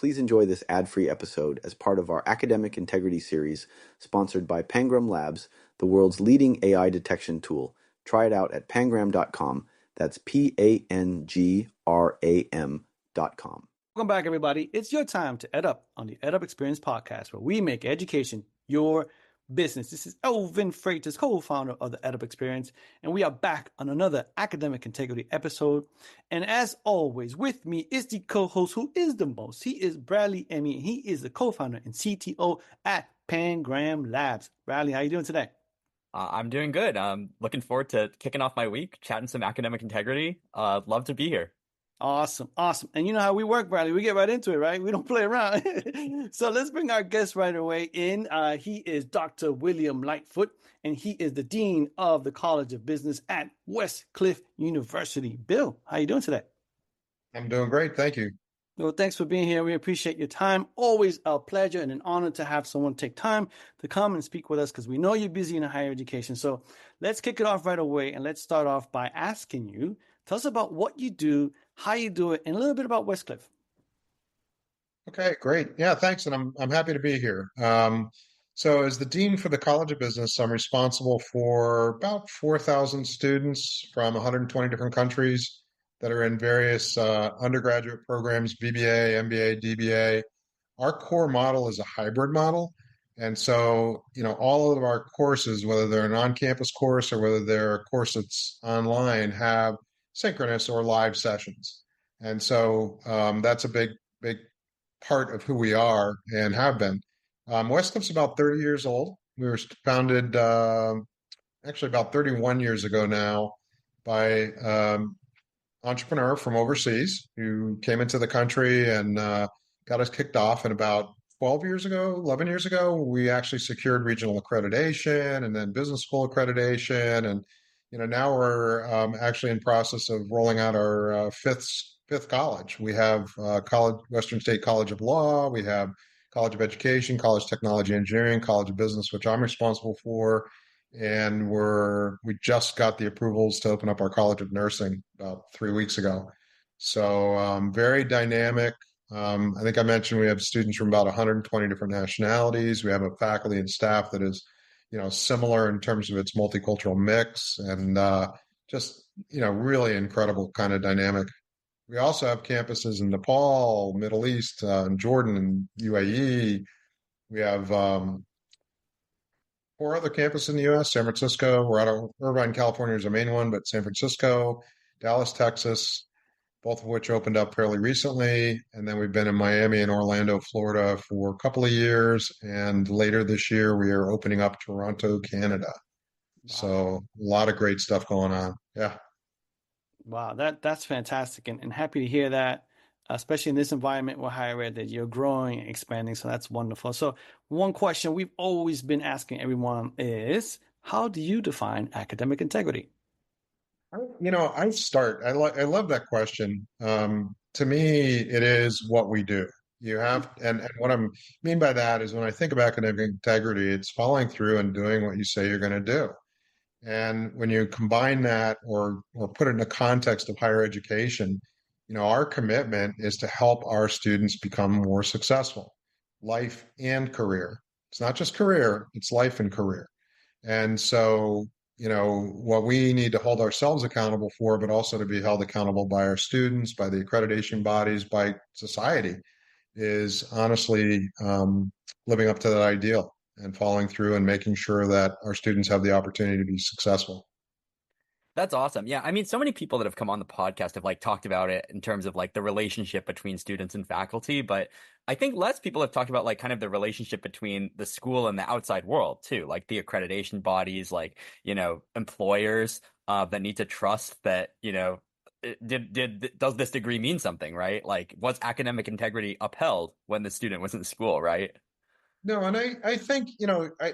please enjoy this ad-free episode as part of our Academic Integrity series sponsored by Pangram Labs, the world's leading AI detection tool. Try it out at pangram.com. That's PANGRAM.com. Welcome back, everybody. It's your time to ed up on the Ed Up Experience podcast, where we make education your business. This is Elvin Freitas, co-founder of the Ed Up Experience, and we are back on another Academic Integrity episode. And as always, with me is the co-host who is the most. He is Bradley Emmy, and he is the co-founder and CTO at Pangram Labs. Bradley, how you doing today? I'm doing good. I'm looking forward to kicking off my week, chatting some academic integrity. Love to be here. Awesome. And you know how we work, Bradley. We get right into it, right? We don't play around. So let's bring our guest right away in. He is Dr. William Lightfoot, and he is the Dean of the College of Business at Westcliff University. Bill, how you doing today? I'm doing great. Thank you. Well, thanks for being here. We appreciate your time. Always a pleasure and an honor to have someone take time to come and speak with us because we know you're busy in higher education. So let's kick it off right away, and let's start off by asking you, tell us about what you do, how you do it, and a little bit about Westcliff. Okay, great. Yeah, thanks. And I'm happy to be here. So as the Dean for the College of Business, I'm responsible for about 4,000 students from 120 different countries that are in various undergraduate programs, BBA, MBA, DBA. Our core model is a hybrid model. And so, all of our courses, whether they're an on-campus course or whether they're a course that's online, have synchronous or live sessions. And so that's a big part of who we are and have been. Westcliff's about 30 years old. We were founded actually about 31 years ago now by entrepreneur from overseas who came into the country and got us kicked off. And about 11 years ago, we actually secured regional accreditation and then business school accreditation. And now we're actually in process of rolling out our fifth college. We have Western State College of Law. We have College of Education, College of Technology Engineering, College of Business, which I'm responsible for. And we just got the approvals to open up our College of Nursing about 3 weeks ago. So very dynamic. I think I mentioned we have students from about 120 different nationalities. We have a faculty and staff that is similar in terms of its multicultural mix and just, really incredible kind of dynamic. We also have campuses in Nepal, Middle East, Jordan, and UAE. We have 4 other campuses in the U.S., San Francisco. We're out of Irvine, California is our main one, but San Francisco, Dallas, Texas, both of which opened up fairly recently. And then we've been in Miami and Orlando, Florida for a couple of years. And later this year, we are opening up Toronto, Canada. Wow. So a lot of great stuff going on. Yeah. Wow, that's fantastic. And happy to hear that, especially in this environment with higher ed, that you're growing and expanding. So that's wonderful. So one question we've always been asking everyone is, how do you define academic integrity? I love that question. To me, it is what we do. You have, and what I mean by that is when I think of academic integrity, it's following through and doing what you say you're going to do. And when you combine that or put it in the context of higher education, our commitment is to help our students become more successful, life and career. It's not just career, it's life and career. And so, what we need to hold ourselves accountable for, but also to be held accountable by our students, by the accreditation bodies, by society, is honestly living up to that ideal and following through and making sure that our students have the opportunity to be successful. That's awesome. Yeah. I mean, so many people that have come on the podcast have talked about it in terms of the relationship between students and faculty. But I think less people have talked about kind of the relationship between the school and the outside world too, like the accreditation bodies, employers that need to trust that, does this degree mean something, right? Was academic integrity upheld when the student was in school, right? No, and I think,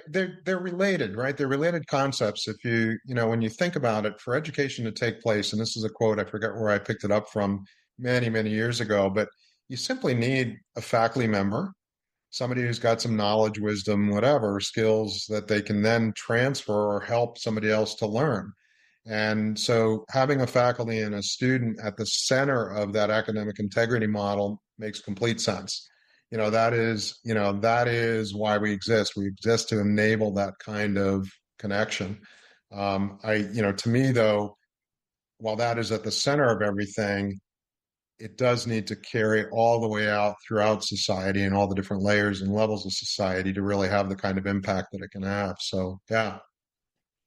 they're related, right? They're related concepts. If when you think about it, for education to take place, and this is a quote, I forget where I picked it up from many, many years ago, but you simply need a faculty member, somebody who's got some knowledge, wisdom, whatever skills that they can then transfer or help somebody else to learn. And so having a faculty and a student at the center of that academic integrity model makes complete sense. that is why we exist. We exist to enable that kind of connection. To me though, while that is at the center of everything, it does need to carry all the way out throughout society and all the different layers and levels of society to really have the kind of impact that it can have. So, yeah.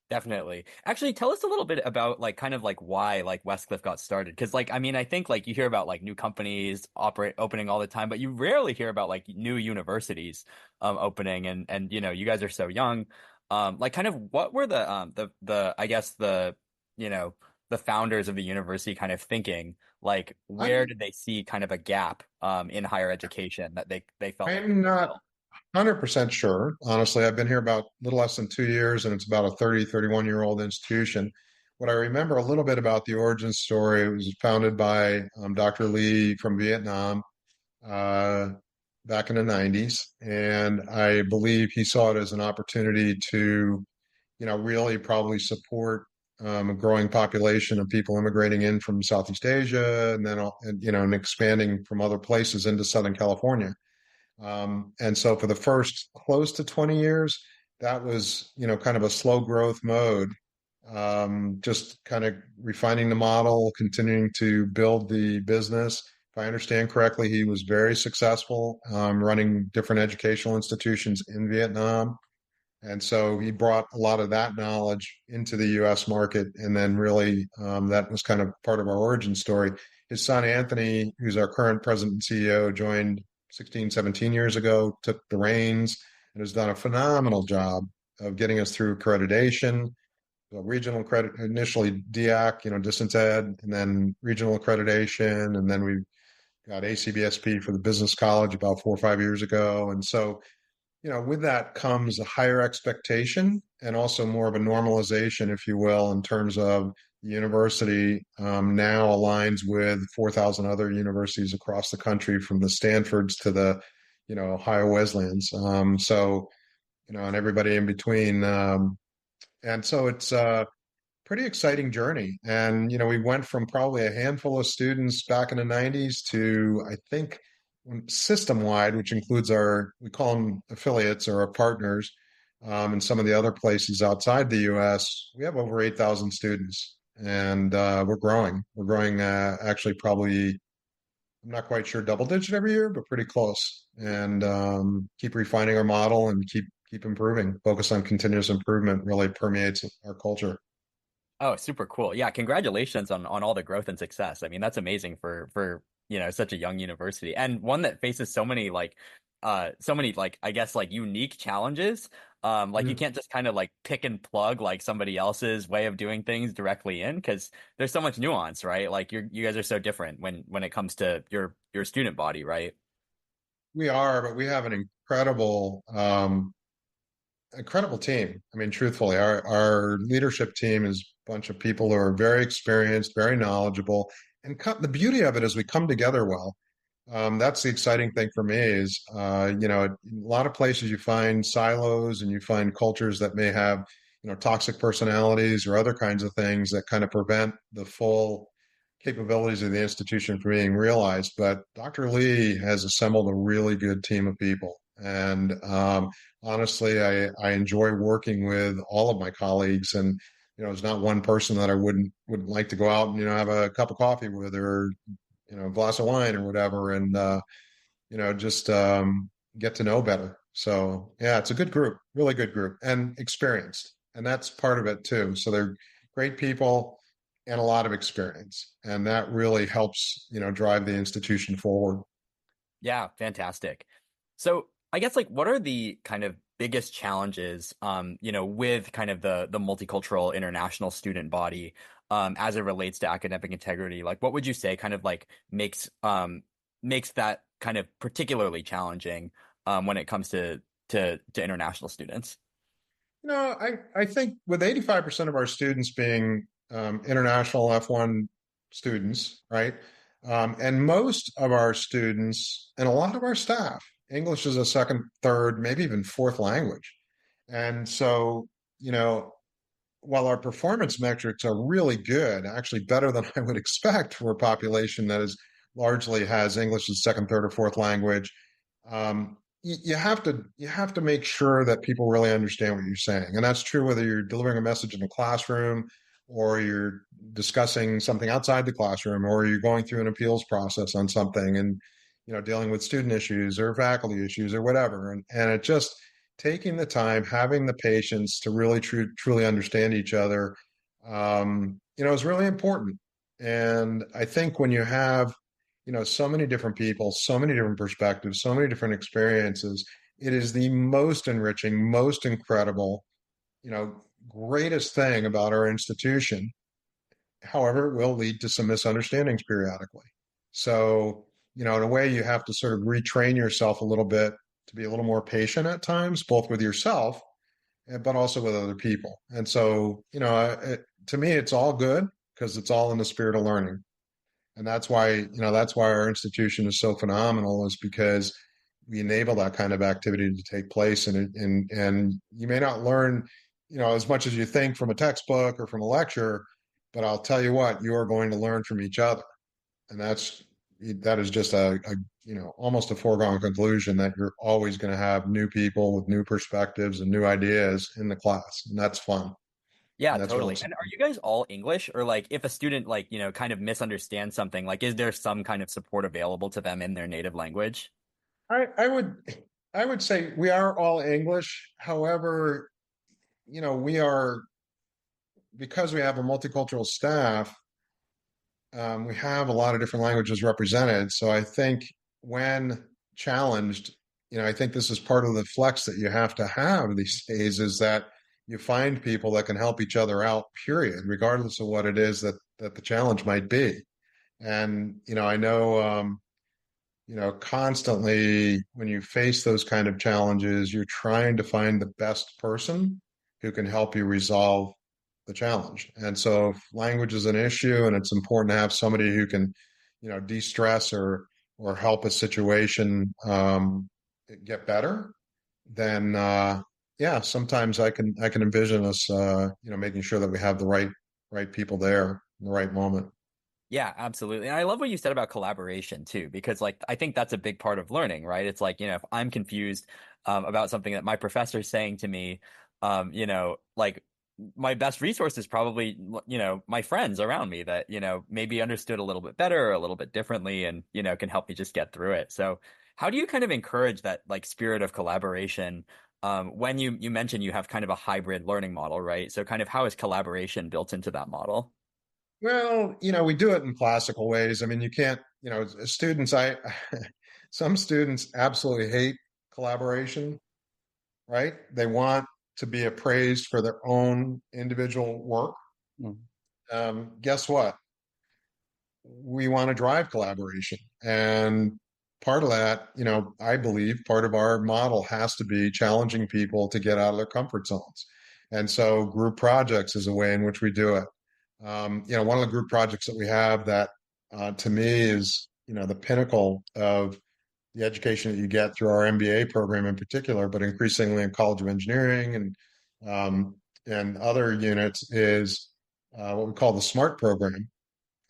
Definitely. Actually, tell us a little bit about like kind of like why like Westcliff got started. Because like I mean, I think like you hear about like new companies opening all the time, but you rarely hear about like new universities opening and you guys are so young. Like kind of what were the I guess the you know the founders of the university kind of thinking? Like where I'm did they see kind of a gap in higher education that they felt like they I'm could not fill? 100% sure. Honestly, I've been here about a little less than 2 years, and it's about a 31-year-old institution. What I remember a little bit about the origin story, it was founded by Dr. Lee from Vietnam uh, back in the 90s. And I believe he saw it as an opportunity to, really probably support a growing population of people immigrating in from Southeast Asia and then, and expanding from other places into Southern California. And so for the first close to 20 years, that was, kind of a slow growth mode, just kind of refining the model, continuing to build the business. If I understand correctly, he was very successful running different educational institutions in Vietnam. And so he brought a lot of that knowledge into the US market. And then really, that was kind of part of our origin story. His son, Anthony, who's our current president and CEO, joined 16, 17 years ago, took the reins, and has done a phenomenal job of getting us through accreditation, regional credit, initially DIAC, distance ed, and then regional accreditation. And then we got ACBSP for the business college about 4 or 5 years ago. And so, with that comes a higher expectation and also more of a normalization, if you will, in terms of the university now aligns with 4,000 other universities across the country, from the Stanfords to the, Ohio Wesleyans. And everybody in between. And so it's pretty exciting journey. And, we went from probably a handful of students back in the 90s to, I think, system wide, which includes we call them affiliates or our partners, and some of the other places outside the US, we have over 8,000 students. And we're growing. We're growing actually probably, I'm not quite sure, double digit every year, but pretty close. And keep refining our model and keep improving. Focus on continuous improvement really permeates our culture. Oh, super cool. Yeah, congratulations on all the growth and success. I mean, that's amazing for such a young university and one that faces so many like I guess like unique challenges. Like you Mm. can't just kind of like pick and plug like somebody else's way of doing things directly in because there's so much nuance, right? Like you guys are so different when it comes to your student body, right? We are, but we have an incredible team. I mean, truthfully, our leadership team is a bunch of people who are very experienced, very knowledgeable, and the beauty of it is we come together well. That's the exciting thing for me is, a lot of places you find silos and you find cultures that may have, toxic personalities or other kinds of things that kind of prevent the full capabilities of the institution from being realized. But Dr. Lee has assembled a really good team of people. And honestly, I enjoy working with all of my colleagues. And, there's not one person that I wouldn't like to go out and, have a cup of coffee with or, a glass of wine or whatever. And, just get to know better. So yeah, it's a good group, really good group and experienced. And that's part of it too. So they're great people and a lot of experience. And that really helps, drive the institution forward. Yeah, fantastic. So I guess like what are the kind of biggest challenges with kind of the multicultural international student body as it relates to academic integrity? Like what would you say kind of like makes that kind of particularly challenging when it comes to international students? I think with 85% of our students being international F1 students, right? And most of our students and a lot of our staff, English is a second, third, maybe even fourth language. And so, you know, while our performance metrics are really good, actually better than I would expect for a population that is largely has English as second, third, or fourth language, You have to make sure that people really understand what you're saying, and that's true whether you're delivering a message in a classroom, or you're discussing something outside the classroom, or you're going through an appeals process on something, and dealing with student issues or faculty issues or whatever. And it just taking the time, having the patience to really truly understand each other, is really important. And I think when you have so many different people, so many different perspectives, so many different experiences, it is the most enriching, most incredible, greatest thing about our institution. However, it will lead to some misunderstandings periodically. So, in a way, you have to sort of retrain yourself a little bit to be a little more patient at times, both with yourself, but also with other people. And so, to me, it's all good because it's all in the spirit of learning. And that's why our institution is so phenomenal, is because we enable that kind of activity to take place. And you may not learn, as much as you think from a textbook or from a lecture, but I'll tell you what, you are going to learn from each other. And that is just a almost a foregone conclusion, that you're always going to have new people with new perspectives and new ideas in the class. And that's fun. Yeah, And that's really totally. And are you guys all English, or like if a student like, kind of misunderstands something, like is there some kind of support available to them in their native language? I would say we are all English. However, we are, because we have a multicultural staff, we have a lot of different languages represented. So I think when challenged, I think this is part of the flex that you have to have these days, is that you find people that can help each other out, period, regardless of what it is that the challenge might be. And, I know, constantly when you face those kind of challenges, you're trying to find the best person who can help you resolve the challenge. And so if language is an issue and it's important to have somebody who can, de-stress or help a situation get better, then yeah, sometimes I can envision us making sure that we have the right people there in the right moment. Yeah, absolutely. And I love what you said about collaboration too, because like I think that's a big part of learning, right? It's like, if I'm confused about something that my professor is saying to me, like my best resource is probably, my friends around me that, maybe understood a little bit better or a little bit differently, and, can help me just get through it. So how do you kind of encourage that like spirit of collaboration when you mentioned you have kind of a hybrid learning model, right? So kind of how is collaboration built into that model? Well, we do it in classical ways. I mean, you can't, as students, some students absolutely hate collaboration, right? They want to be appraised for their own individual work. Mm. Guess what? We want to drive collaboration. And part of that, I believe part of our model has to be challenging people to get out of their comfort zones. And so group projects is a way in which we do it. One of the group projects that we have that to me is, the pinnacle of the education that you get through our MBA program in particular, but increasingly in College of Engineering and other units, is what we call the SMART program.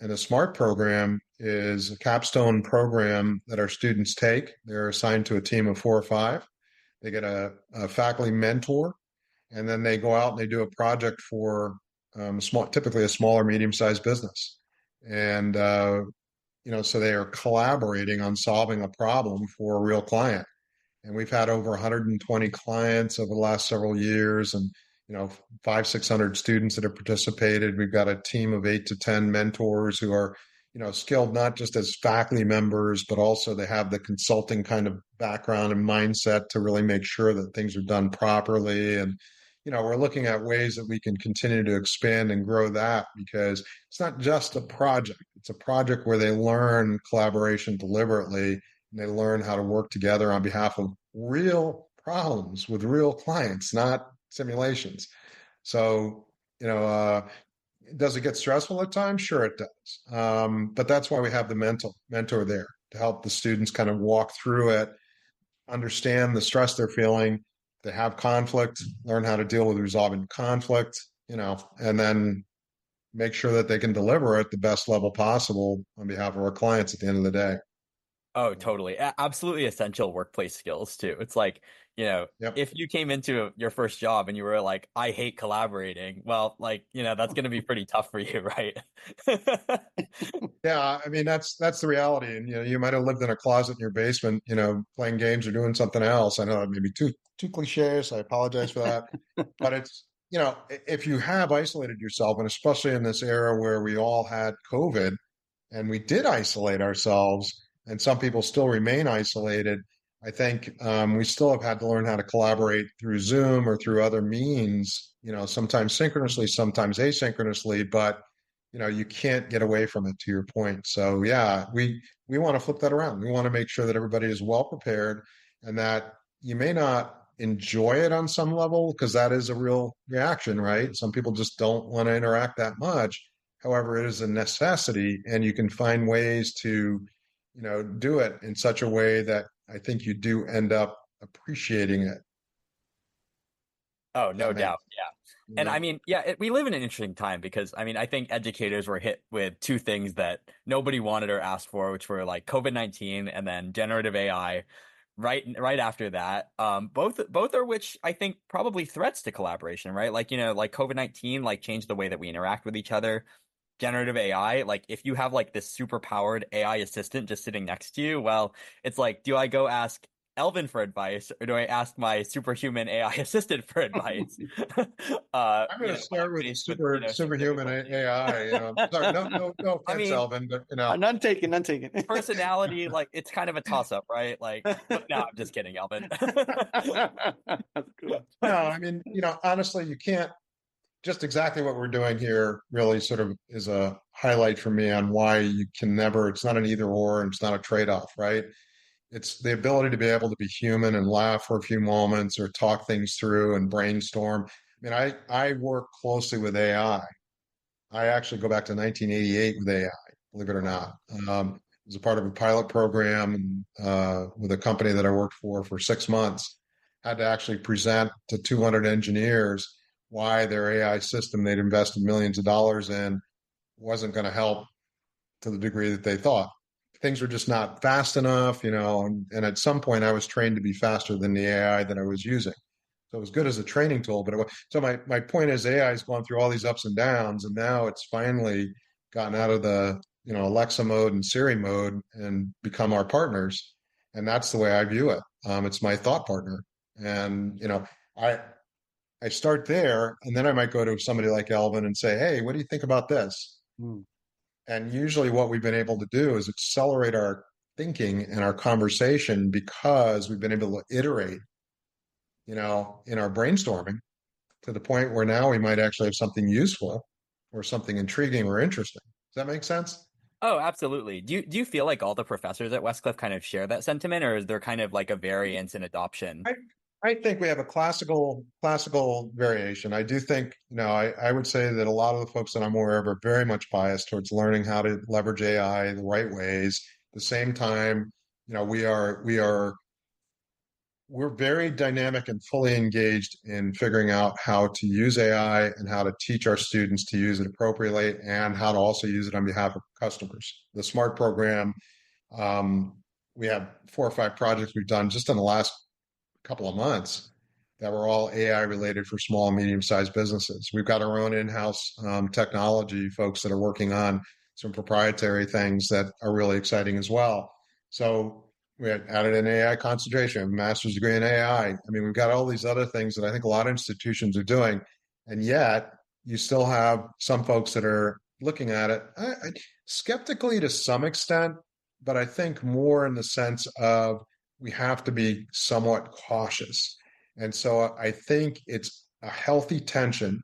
And the SMART program is a capstone program that our students take. They're assigned to a team of 4 or 5. They get a faculty mentor, and then they go out and they do a project for typically a small or medium-sized business. And so they are collaborating on solving a problem for a real client. And we've had over 120 clients over the last several years, and 500-600 students that have participated. We've got a team of 8 to 10 mentors who are skilled not just as faculty members, but also they have the consulting kind of background and mindset to really make sure that things are done properly. And we're looking at ways that we can continue to expand and grow that, because it's not just a project. It's a project where they learn collaboration deliberately, and they learn how to work together on behalf of real problems with real clients, not simulations. So, does it get stressful at times? Sure, it does. But that's why we have the mentor there to help the students kind of walk through it, understand the stress they're feeling. They have conflict, learn how to deal with resolving conflict, and then make sure that they can deliver at the best level possible on behalf of our clients at the end of the day. Oh, totally. Absolutely essential workplace skills too. It's like, Yep. if you came into your first job and you were like, I hate collaborating, well, like, that's going to be pretty tough for you, right? Yeah, I mean that's the reality. And you might have lived in a closet in your basement, playing games or doing something else. I know that may be too cliches. I apologize for that. But it's, if you have isolated yourself, and especially in this era where we all had COVID, and we did isolate ourselves, and some people still remain isolated. I think we still have had to learn how to collaborate through Zoom or through other means, sometimes synchronously, sometimes asynchronously, but you can't get away from it, to your point. So yeah, we want to flip that around. We want to make sure that everybody is well prepared, and that you may not enjoy it on some level, because that is a real reaction, right? Some people just don't want to interact that much. However, it is a necessity, and you can find ways to, do it in such a way that I think you do end up appreciating it. Oh, Does that no make, doubt. Yeah. you And I know? mean, yeah, we live in an interesting time because I mean, I think educators were hit with two things that nobody wanted or asked for, which were like COVID-19 and then generative AI right after that. Both are which I think probably threats to collaboration, right? Like, like COVID-19 like changed the way that we interact with each other. Generative AI, like if you have like this super powered AI assistant just sitting next to you, well, it's like, do I go ask Elvin for advice or do I ask my superhuman AI assistant for advice? I'm going to When I'm start with a faced with, some superhuman difficulty. AI. Sorry, no I offense, mean, Alvin, but None taken, none taken. personality, like it's kind of a toss up, right? Like, but no, I'm just kidding, Elvin. That's cool. no, I mean, honestly, you can't. Just exactly what we're doing here really sort of is a highlight for me on why you can never. It's not an either or, and it's not a trade off, right? It's the ability to be able to be human and laugh for a few moments or talk things through and brainstorm. I mean, I work closely with AI. I actually go back to 1988 with AI, believe it or not. It was a part of a pilot program with a company that I worked for 6 months. Had to actually present to 200 engineers why their AI system they'd invested millions of dollars in wasn't going to help to the degree that they thought. Things were just not fast enough, and at some point I was trained to be faster than the AI that I was using. So it was good as a training tool, but so my point is AI has gone through all these ups and downs, and now it's finally gotten out of the Alexa mode and Siri mode and become our partners, and that's the way I view it. It's my thought partner, and I I start there, and then I might go to somebody like Elvin and say, "Hey, what do you think about this?" Hmm. And usually, what we've been able to do is accelerate our thinking and our conversation because we've been able to iterate, in our brainstorming to the point where now we might actually have something useful or something intriguing or interesting. Does that make sense? Oh, absolutely. Do you feel like all the professors at Westcliff kind of share that sentiment, or is there kind of like a variance in adoption? I I think we have a classical variation. I do think, I would say that a lot of the folks that I'm aware of are very much biased towards learning how to leverage AI the right ways. At the same time, we're very dynamic and fully engaged in figuring out how to use AI and how to teach our students to use it appropriately and how to also use it on behalf of customers. The SMART program, um, we have 4 or 5 projects we've done just in the last couple of months that were all AI related for small and medium sized businesses. We've got our own in house technology folks that are working on some proprietary things that are really exciting as well. So we had added an AI concentration, a master's degree in AI. I mean, we've got all these other things that I think a lot of institutions are doing. And yet you still have some folks that are looking at it skeptically to some extent, but I think more in the sense of we have to be somewhat cautious. And so I think it's a healthy tension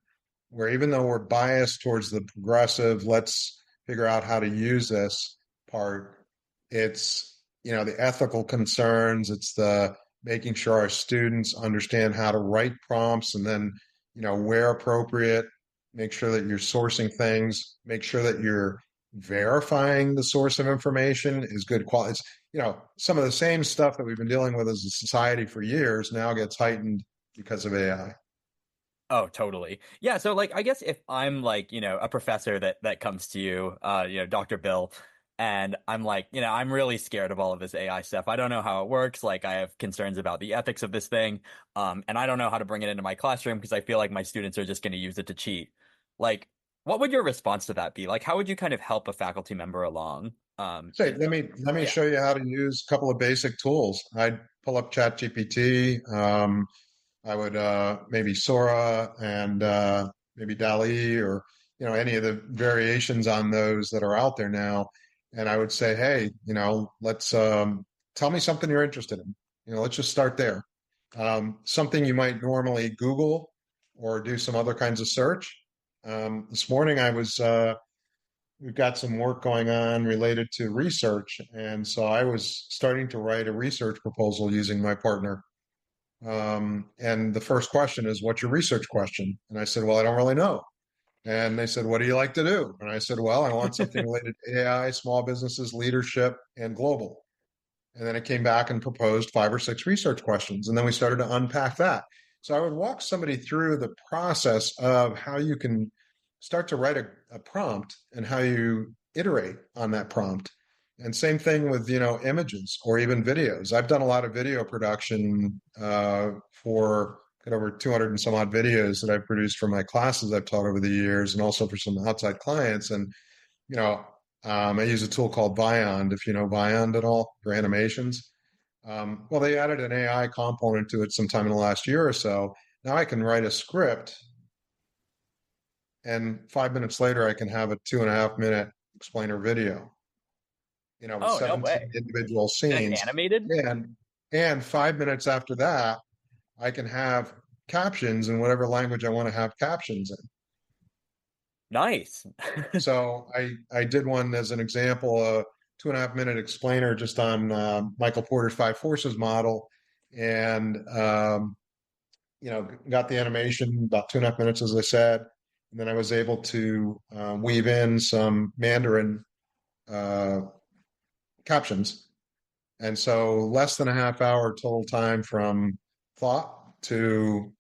where even though we're biased towards the progressive, let's figure out how to use this part, it's, the ethical concerns, it's the making sure our students understand how to write prompts and then, where appropriate, make sure that you're sourcing things, make sure that you're verifying the source of information is good quality. It's, some of the same stuff that we've been dealing with as a society for years now gets heightened because of AI. Oh, totally. Yeah, so like I guess if I'm like, a professor that comes to you, Dr. Bill, And I'm like, I'm really scared of all of this AI stuff. I don't know how it works. Like, I have concerns about the ethics of this thing. And I don't know how to bring it into my classroom because I feel like my students are just going to use it to cheat. Like, what would your response to that be? Like, how would you kind of help a faculty member along? Say, let me Yeah. show you how to use a couple of basic tools. I'd pull up ChatGPT. I would maybe Sora and maybe DALL-E or any of the variations on those that are out there now. And I would say, hey, let's tell me something you're interested in. Let's just start there. Something you might normally Google or do some other kinds of search. This morning we've got some work going on related to research, and so I was starting to write a research proposal using my partner. And the first question is, what's your research question? And I said, well, I don't really know. And they said, what do you like to do? And I said, well, I want something related to AI, small businesses, leadership, and global. And then it came back and proposed 5 or 6 research questions. And then we started to unpack that. So I would walk somebody through the process of how you can start to write a prompt and how you iterate on that prompt. And same thing with, images or even videos. I've done a lot of video production for got over 200 and some odd videos that I've produced for my classes I've taught over the years and also for some outside clients. And you know, I use a tool called Viond, if you know Viond at all, for animations. Well, they added an AI component to it sometime in the last year or so. Now I can write a script, and 5 minutes later, I can have a 2.5 minute explainer video, with Oh, no 17 way. individual Like scenes. animated? And 5 minutes after that, I can have captions in whatever language I want to have captions in. Nice. So I did one as an example, a 2.5 minute explainer just on Michael Porter's 5 forces model, and got the animation about 2.5 minutes, as I said, and then I was able to weave in some Mandarin uh, captions, and so less than a half hour total time from thought to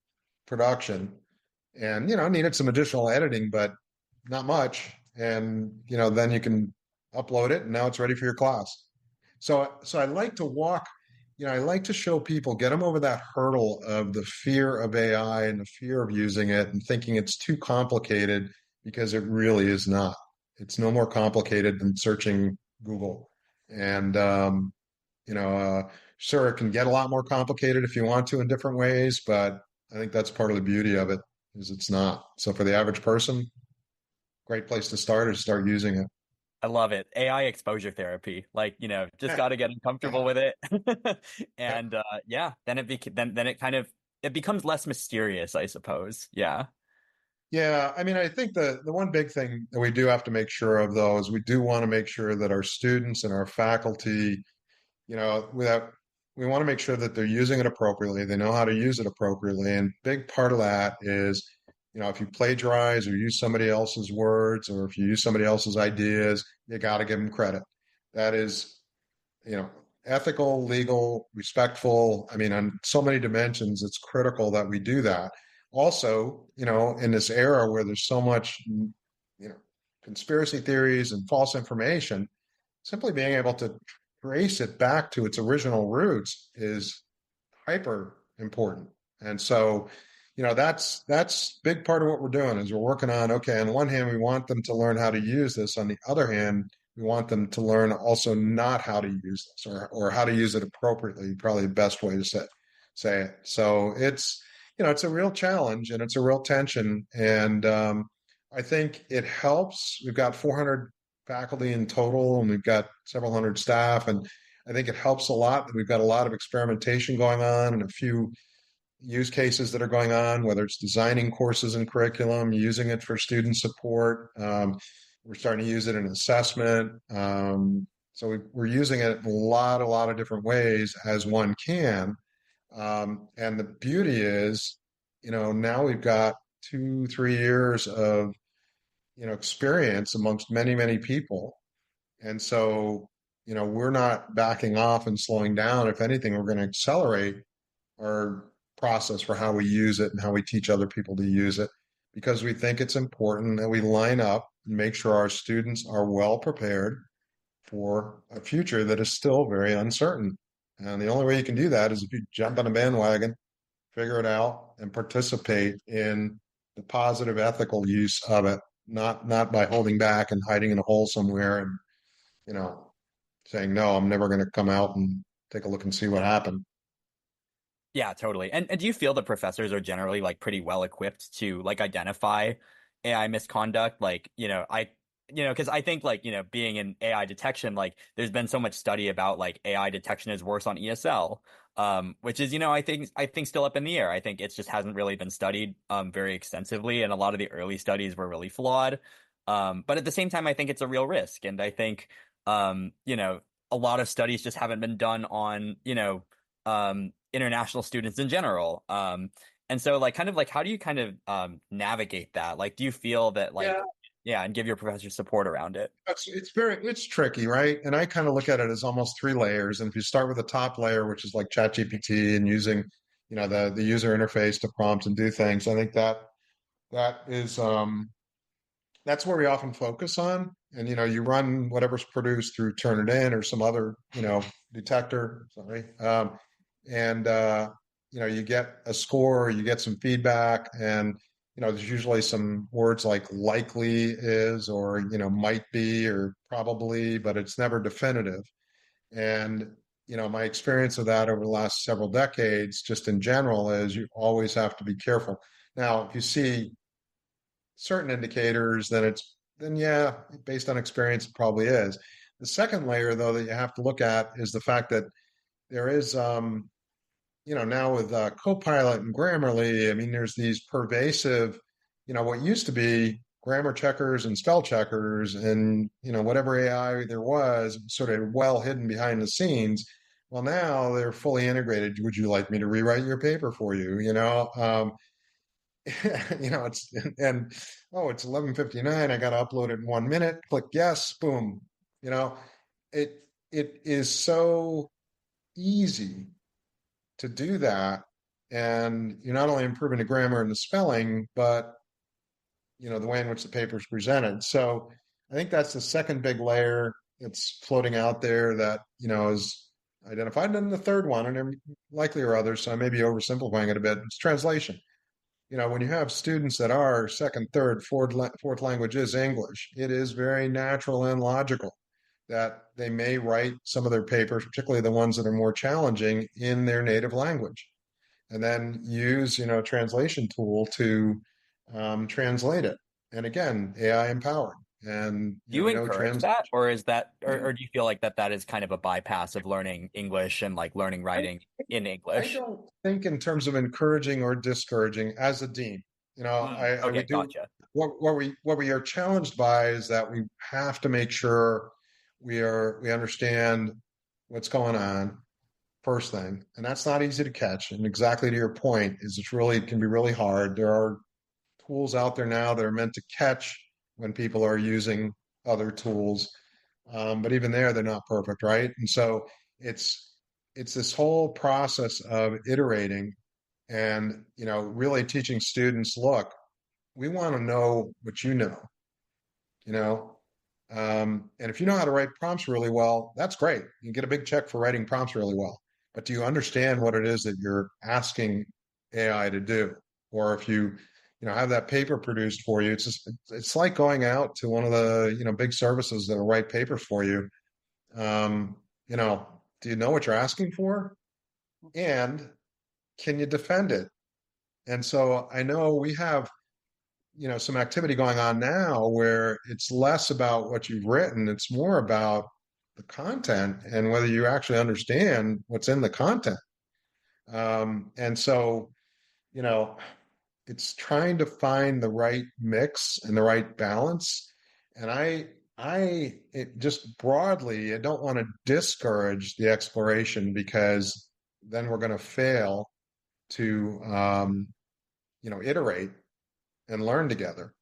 production, and needed some additional editing, but not much. And then you can upload it, and now it's ready for your class. So I like to walk. I like to show people, get them over that hurdle of the fear of AI and the fear of using it and thinking it's too complicated, because it really is not. It's no more complicated than searching Google. And sure, it can get a lot more complicated if you want to in different ways, but I think that's part of the beauty of it, is it's not. So for the average person, great place to start is start using it. I love it. AI exposure therapy. Like, just Yeah, got to get yeah, uncomfortable with it. yeah. And yeah, then it kind of it becomes less mysterious, I suppose. Yeah. Yeah, I mean, I think the one big thing that we do have to make sure of, though, is we do want to make sure that our students and our faculty, without we want to make sure that they're using it appropriately, they know how to use it appropriately. And big part of that is, if you plagiarize or use somebody else's words, or if you use somebody else's ideas, you got to give them credit. That is, you know, ethical, legal, respectful. I mean, on so many dimensions, it's critical that we do that. Also, in this era where there's so much, conspiracy theories and false information, simply being able to trace it back to its original roots is hyper important. And so, that's big part of what we're doing is we're working on, okay, on the one hand, we want them to learn how to use this. On the other hand, we want them to learn also not how to use this, or how to use it appropriately, probably the best way to say it. So it's a real challenge, and it's a real tension. And I think it helps. We've got 400 faculty in total, and we've got several hundred staff. And I think it helps a lot that we've got a lot of experimentation going on and a few use cases that are going on, whether it's designing courses and curriculum, using it for student support. We're starting to use it in assessment. So we're using it in a lot of different ways as one can. And the beauty is, now we've got 2, 3 years of, experience amongst many, many people. And so, we're not backing off and slowing down. If anything, we're going to accelerate our process for how we use it and how we teach other people to use it, because we think it's important that we line up and make sure our students are well prepared for a future that is still very uncertain. And the only way you can do that is if you jump on a bandwagon, figure it out, and participate in the positive ethical use of it, not by holding back and hiding in a hole somewhere and, you know, saying, no, I'm never going to come out and take a look and see what happened. Yeah, totally. And do you feel that professors are generally like pretty well equipped to like identify AI misconduct? Like, because I think like, being in AI detection, like there's been so much study about like AI detection is worse on ESL, which is, I think still up in the air. I think it just hasn't really been studied very extensively, and a lot of the early studies were really flawed. But at the same time, I think it's a real risk, and I think a lot of studies just haven't been done on, international students in general. And so like kind of like how do you kind of navigate that? Like, do you feel that like Yeah, yeah, and give your professor support around it? it's tricky, right? And I kind of look at it as almost three layers. And if you start with the top layer, which is like ChatGPT and using, the user interface to prompt and do things, I think that is that's where we often focus on. And you run whatever's produced through Turnitin or some other detector. Sorry, and you get a score, you get some feedback, and there's usually some words like likely is or might be or probably, but it's never definitive. And my experience of that over the last several decades, just in general, is you always have to be careful. Now, if you see certain indicators, then yeah, based on experience, it probably is. The second layer, though, that you have to look at is the fact that there is, now with Copilot and Grammarly, I mean, there's these pervasive, what used to be grammar checkers and spell checkers and, whatever AI there was, sort of well hidden behind the scenes. Well, now they're fully integrated. Would you like me to rewrite your paper for you? It's and oh, it's 11:59. I got to upload it in 1 minute. Click yes, boom. You know, it it is so easy to do that, and you're not only improving the grammar and the spelling, but the way in which the paper is presented. So I think that's the second big layer that's floating out there that is identified. And then the third one, and there likely are others, so I may be oversimplifying it a bit. It's translation. When you have students that are second, third, fourth language is English, it is very natural and logical that they may write some of their papers, particularly the ones that are more challenging, in their native language, and then use a translation tool to translate it. And again, AI empowered, and Do you we know encourage trans. that, or is that, or do you feel like that is kind of a bypass of learning English and like learning I, writing in I English? don't think in terms of encouraging or discouraging as a dean. We Okay, do gotcha. what we are challenged by is that we have to make sure we understand what's going on first thing, and that's not easy to catch. And exactly to your point, is it can be really hard. There are tools out there now that are meant to catch when people are using other tools, but even there, they're not perfect, right? And so it's it's this whole process of iterating and really teaching students, look, we want to know what you know and if you know how to write prompts really well, that's great, you get a big check for writing prompts really well, but do you understand what it is that you're asking AI to do? Or if you have that paper produced for you, it's like going out to one of the big services that will write papers for you. um do you know what you're asking for, and can you defend it? And so I know we have, some activity going on now where it's less about what you've written, it's more about the content and whether you actually understand what's in the content. And so, you know, it's trying to find the right mix and the right balance. And it just broadly, I don't want to discourage the exploration, because then we're going to fail to, iterate and learn together.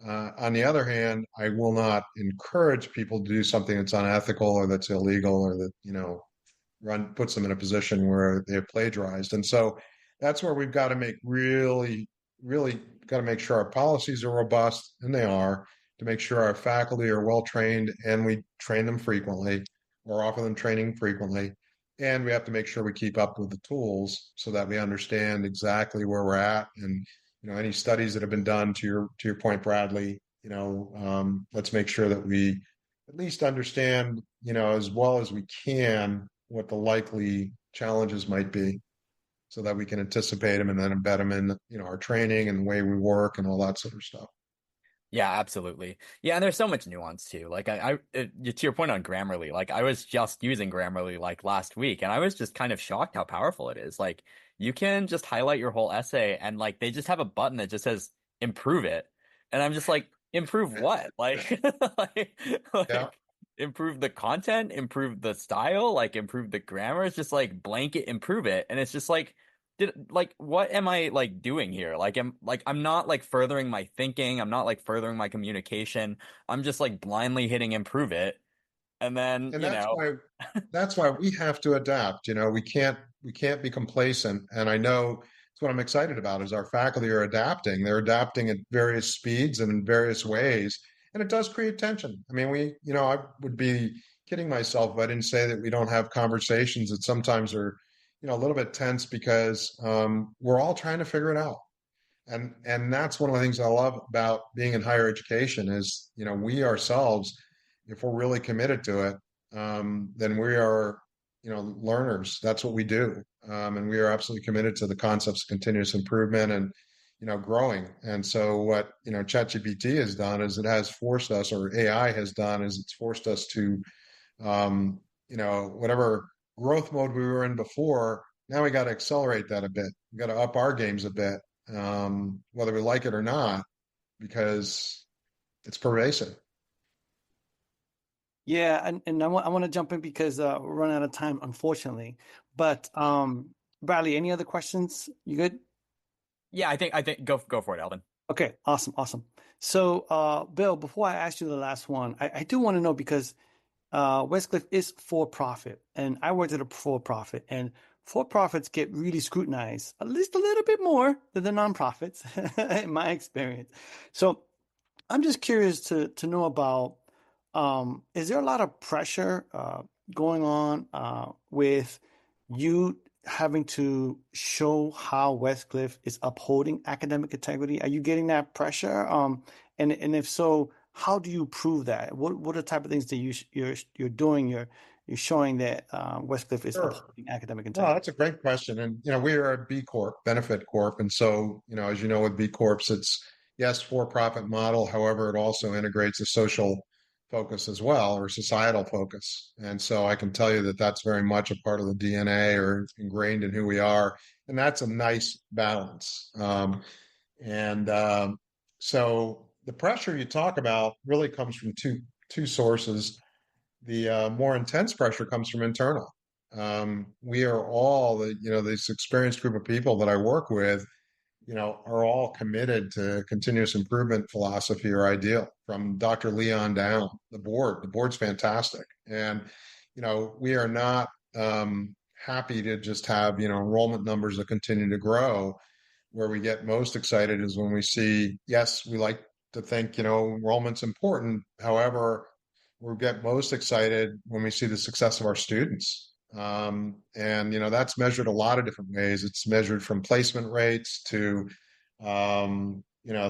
On the other hand, I will not encourage people to do something that's unethical or that's illegal or that, puts them in a position where they've plagiarized. And so that's where we've got to make really, really got to make sure our policies are robust, and they are. to make sure our faculty are well trained and we train them frequently or offer them training frequently. And we have to make sure we keep up with the tools so that we understand exactly where we're at. And any studies that have been done, to your point, Bradley, let's make sure that we at least understand, as well as we can, what the likely challenges might be, so that we can anticipate them and then embed them in, our training and the way we work and all that sort of stuff. Yeah, absolutely. Yeah, and there's so much nuance too. Like to your point on Grammarly, like I was just using Grammarly like last week, and I was just kind of shocked how powerful it is. Like you can just highlight your whole essay, and like they just have a button that just says improve it, and I'm just like, improve what? Like, like, Yeah. like improve the content, improve the style, like improve the grammar. It's just like blanket improve it, and it's just like what am I like doing here? I'm not like furthering my thinking. I'm not like furthering my communication. I'm just like blindly hitting improve it. And then, And that's why we have to adapt. We can't be complacent. And I know it's what I'm excited about is our faculty are adapting. They're adapting at various speeds and in various ways. And it does create tension. I mean, I would be kidding myself if I didn't say that we don't have conversations that sometimes are, a little bit tense because we're all trying to figure it out. And that's one of the things I love about being in higher education is, we ourselves, if we're really committed to it, then we are, learners. That's what we do. And we are absolutely committed to the concepts of continuous improvement and, growing. And so what, ChatGPT has done is it has forced us, or AI has done is it's forced us to, whatever growth mode we were in before, now we got to accelerate that a bit. We got to up our games a bit, whether we like it or not, because it's pervasive. Yeah, and I want to jump in because we're running out of time, unfortunately. But Bradley, any other questions? You good? yeah, I think go for it, Alvin. Okay, awesome. So, Bill, before I ask you the last one, I do want to know because Westcliff is for profit, and I worked at a for profit, and for profits get really scrutinized, at least a little bit more than the nonprofits, in my experience. So, I'm just curious to know about is there a lot of pressure going on with you having to show how Westcliff is upholding academic integrity? Are you getting that pressure? And if so, how do you prove that? What are the type of things that you're doing? You're showing that Westcliff is Sure. upholding academic No, integrity. that's a great question. And, we are a B Corp, benefit corp. And so, as you know, with B Corps, it's yes, for-profit model. However, it also integrates a social focus as well, or societal focus. And so I can tell you that that's very much a part of the DNA or ingrained in who we are. And that's a nice balance. And so the pressure you talk about really comes from two sources. The more intense pressure comes from internal. We are all this experienced group of people that I work with, are all committed to continuous improvement philosophy or ideal from Dr. Leon down. The board's fantastic. And, we are not happy to just have, enrollment numbers that continue to grow. Where we get most excited is when we see, yes, we like to think, enrollment's important. However, we get most excited when we see the success of our students. And, that's measured a lot of different ways. It's measured from placement rates to,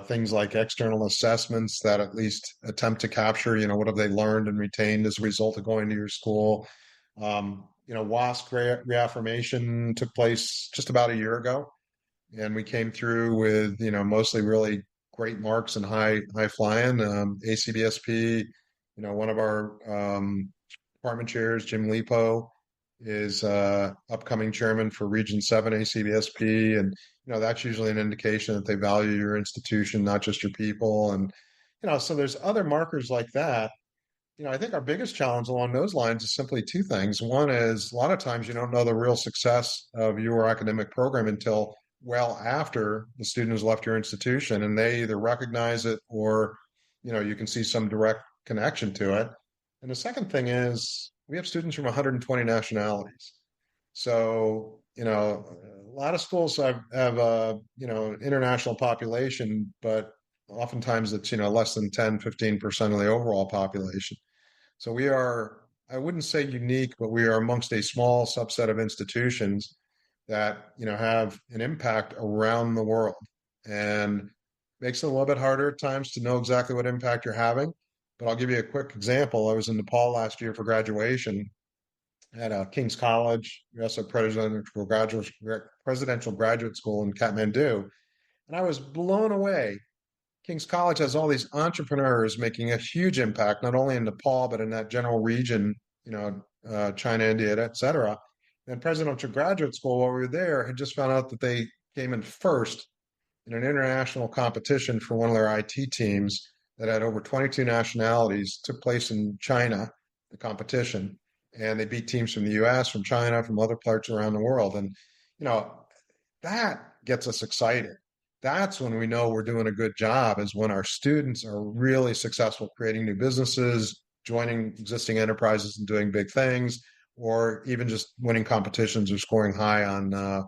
things like external assessments that at least attempt to capture, what have they learned and retained as a result of going to your school. WASC reaffirmation took place just about a year ago, and we came through with mostly really great marks and high flying. ACBSP, one of our department chairs, Jim Lipo, is upcoming chairman for Region 7 ACBSP, and that's usually an indication that they value your institution, not just your people. And so there's other markers like that. I think our biggest challenge along those lines is simply two things. One is a lot of times you don't know the real success of your academic program until well after the student has left your institution, and they either recognize it or, you can see some direct connection to it. And the second thing is we have students from 120 nationalities. So, a lot of schools have a, international population, but oftentimes it's, less than 10, 15% of the overall population. So we are, I wouldn't say unique, but we are amongst a small subset of institutions that, have an impact around the world, and makes it a little bit harder at times to know exactly what impact you're having. But I'll give you a quick example. I was in Nepal last year for graduation at King's College, also presidential graduate school in Kathmandu, and I was blown away. King's College has all these entrepreneurs making a huge impact, not only in Nepal, but in that general region, China, India, et cetera. And Presidential Graduate School, while we were there, had just found out that they came in first in an international competition for one of their IT teams that had over 22 nationalities, took place in China, the competition. And they beat teams from the US, from China, from other parts around the world. And, you know, that gets us excited. That's when we know we're doing a good job, is when our students are really successful creating new businesses, joining existing enterprises and doing big things, or even just winning competitions or scoring high on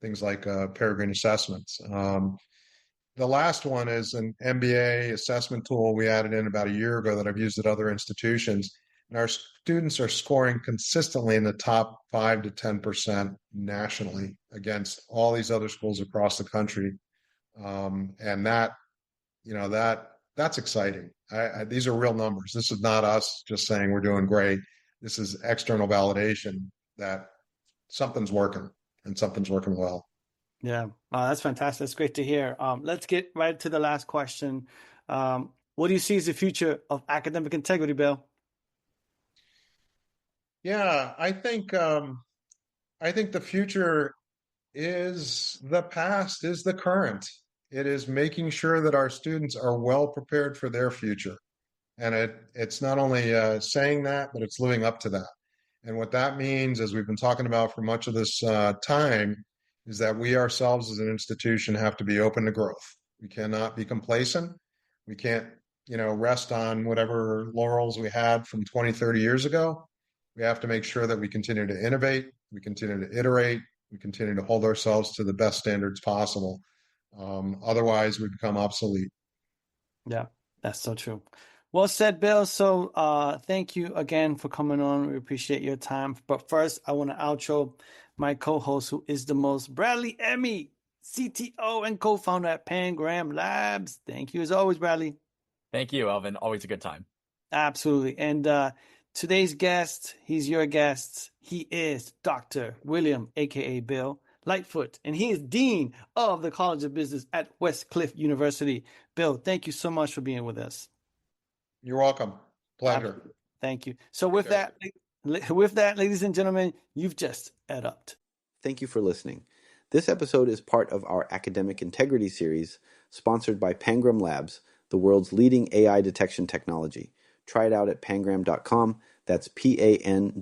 things like peregrine assessments. The last one is an MBA assessment tool we added in about a year ago that I've used at other institutions. And our students are scoring consistently in the top 5 to 10% nationally against all these other schools across the country. And that's exciting. These are real numbers. This is not us just saying we're doing great. This is external validation that something's working and something's working well. Yeah, that's fantastic. That's great to hear. Let's get right to the last question. What do you see as the future of academic integrity, Bill? Yeah, I think the future is the past, is the current. It is making sure that our students are well prepared for their future. And it's not only saying that, but it's living up to that. And what that means, as we've been talking about for much of this time, is that we ourselves as an institution have to be open to growth. We cannot be complacent. We can't, rest on whatever laurels we had from 20, 30 years ago. We have to make sure that we continue to innovate, we continue to iterate, we continue to hold ourselves to the best standards possible. Otherwise, we become obsolete. Yeah, that's so true. Well said, Bill. So thank you again for coming on. We appreciate your time. But first, I want to outro my co-host, who is the most, Bradley Emmy, CTO and co-founder at Pangram Labs. Thank you as always, Bradley. Thank you, Elvin. Always a good time. Absolutely. And today's guest, he's your guest. He is Dr. William, aka Bill Lightfoot, and he is Dean of the College of Business at Westcliff University. Bill, thank you so much for being with us. You're welcome. Pleasure. Absolutely. Thank you. So with that, ladies and gentlemen, you've just ed up. Thank you for listening. This episode is part of our Academic Integrity series, sponsored by Pangram Labs, the world's leading AI detection technology. Try it out at pangram.com. That's PANGRAM.com.